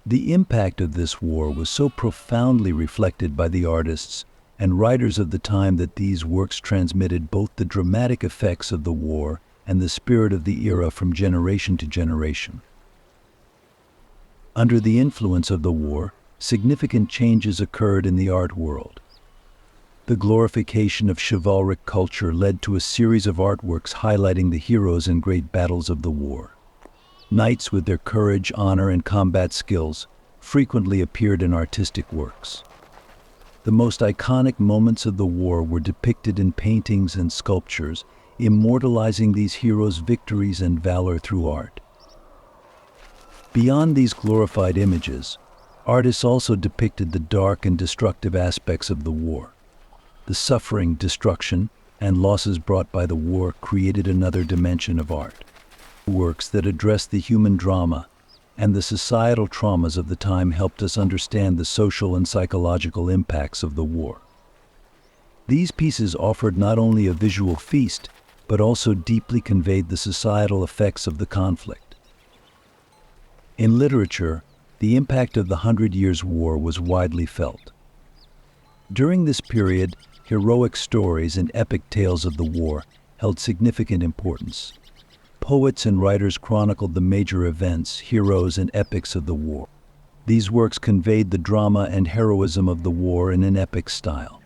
The impact of this war was so profoundly reflected by the artists and writers of the time that these works transmitted both the dramatic effects of the war and the spirit of the era from generation to generation. Under the influence of the war, significant changes occurred in the art world. The glorification of chivalric culture led to a series of artworks highlighting the heroes and great battles of the war. Knights with their courage, honor, and combat skills frequently appeared in artistic works. The most iconic moments of the war were depicted in paintings and sculptures, immortalizing these heroes' victories and valor through art. Beyond these glorified images, artists also depicted the dark and destructive aspects of the war. The suffering, destruction, and losses brought by the war created another dimension of art. Works that addressed the human drama and the societal traumas of the time helped us understand the social and psychological impacts of the war. These pieces offered not only a visual feast, but also deeply conveyed the societal effects of the conflict. In literature, the impact of the 100 Years' War was widely felt. During this period, heroic stories and epic tales of the war held significant importance. Poets and writers chronicled the major events, heroes, and epics of the war. These works conveyed the drama and heroism of the war in an epic style.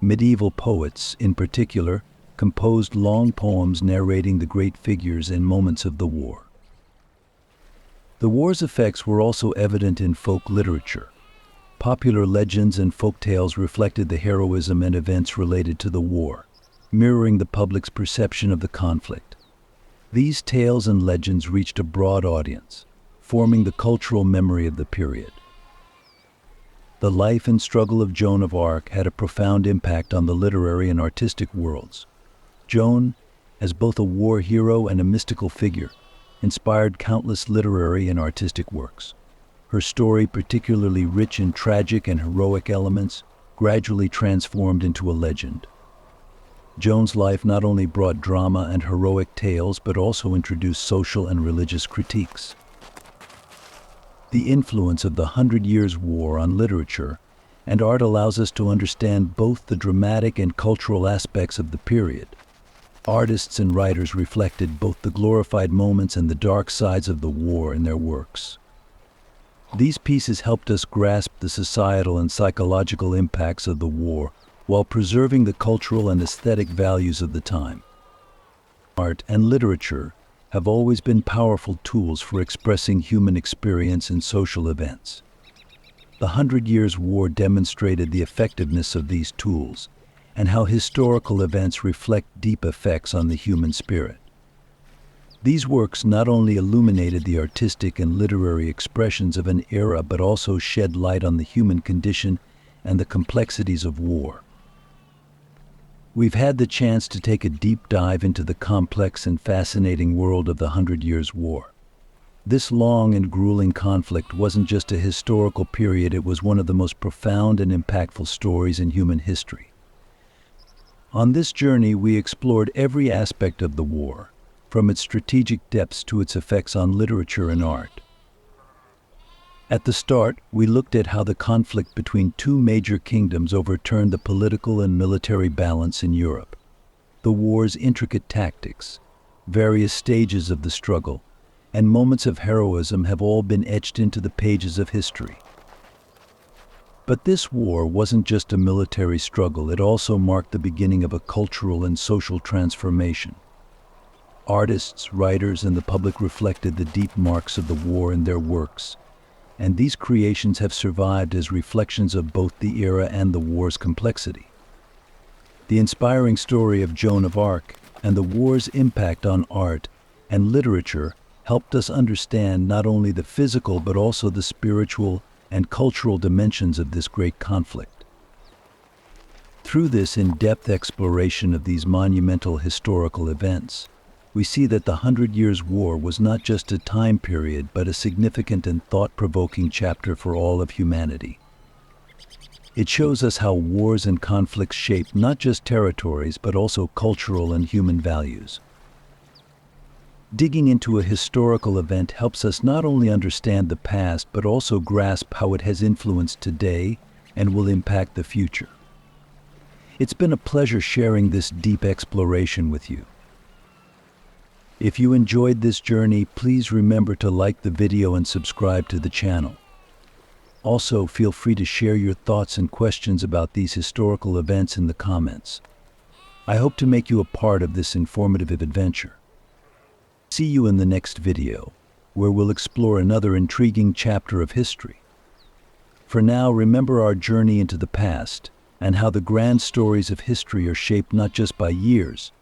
Medieval poets, in particular, composed long poems narrating the great figures and moments of the war. The war's effects were also evident in folk literature. Popular legends and folk tales reflected the heroism and events related to the war, mirroring the public's perception of the conflict. These tales and legends reached a broad audience, forming the cultural memory of the period. The life and struggle of Joan of Arc had a profound impact on the literary and artistic worlds. Joan, as both a war hero and a mystical figure, inspired countless literary and artistic works. Her story, particularly rich in tragic and heroic elements, gradually transformed into a legend. Joan's life not only brought drama and heroic tales, but also introduced social and religious critiques. The influence of the 100 Years' War on literature and art allows us to understand both the dramatic and cultural aspects of the period. Artists and writers reflected both the glorified moments and the dark sides of the war in their works. These pieces helped us grasp the societal and psychological impacts of the war while preserving the cultural and aesthetic values of the time. Art and literature have always been powerful tools for expressing human experience and social events. The 100 Years' War demonstrated the effectiveness of these tools and how historical events reflect deep effects on the human spirit. These works not only illuminated the artistic and literary expressions of an era, but also shed light on the human condition and the complexities of war. We've had the chance to take a deep dive into the complex and fascinating world of the 100 Years' War. This long and grueling conflict wasn't just a historical period, it was one of the most profound and impactful stories in human history. On this journey, we explored every aspect of the war, from its strategic depths to its effects on literature and art. At the start, we looked at how the conflict between two major kingdoms overturned the political and military balance in Europe. The war's intricate tactics, various stages of the struggle, and moments of heroism have all been etched into the pages of history. But this war wasn't just a military struggle, it also marked the beginning of a cultural and social transformation. Artists, writers, and the public reflected the deep marks of the war in their works, and these creations have survived as reflections of both the era and the war's complexity. The inspiring story of Joan of Arc and the war's impact on art and literature helped us understand not only the physical but also the spiritual and cultural dimensions of this great conflict. Through this in-depth exploration of these monumental historical events, we see that the 100 Years' War was not just a time period, but a significant and thought-provoking chapter for all of humanity. It shows us how wars and conflicts shape not just territories, but also cultural and human values. Digging into a historical event helps us not only understand the past, but also grasp how it has influenced today and will impact the future. It's been a pleasure sharing this deep exploration with you. If you enjoyed this journey, please remember to like the video and subscribe to the channel. Also, feel free to share your thoughts and questions about these historical events in the comments. I hope to make you a part of this informative adventure. See you in the next video, where we'll explore another intriguing chapter of history. For now, remember our journey into the past and how the grand stories of history are shaped not just by years,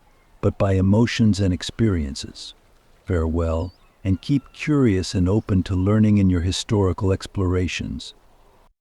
but by emotions and experiences. Farewell, and keep curious and open to learning in your historical explorations.